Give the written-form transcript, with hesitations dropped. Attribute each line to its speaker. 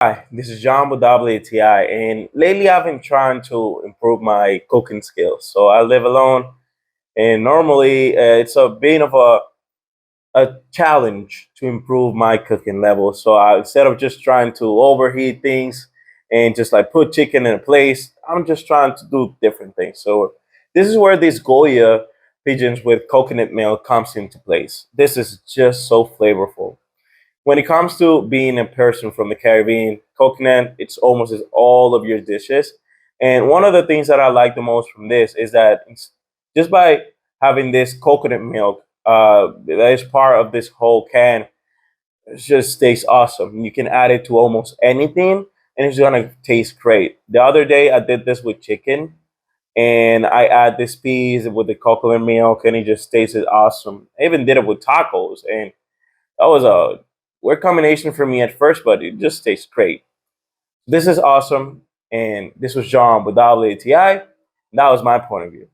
Speaker 1: Hi, this is John with WTI, and lately I've been trying to improve my cooking skills. So I live alone, and normally it's a bit of a challenge to improve my cooking level. So instead of just trying to overheat things and just like put chicken in a place, I'm just trying to do different things. So this is where these Goya pigeons with coconut milk comes into place. This is just so flavorful. When it comes to being a person from the Caribbean, coconut, it's almost as all of your dishes. And one of the things that I like the most from this is that just by having this coconut milk, that is part of this whole can, it just tastes awesome. You can add it to almost anything, and it's gonna taste great. The other day, I did this with chicken, and I add this peas with the coconut milk, and it just tasted awesome. I even did it with tacos, and that was a weird combination for me at first, but it just tastes great. This is awesome. And this was John with WTI. That was my point of view.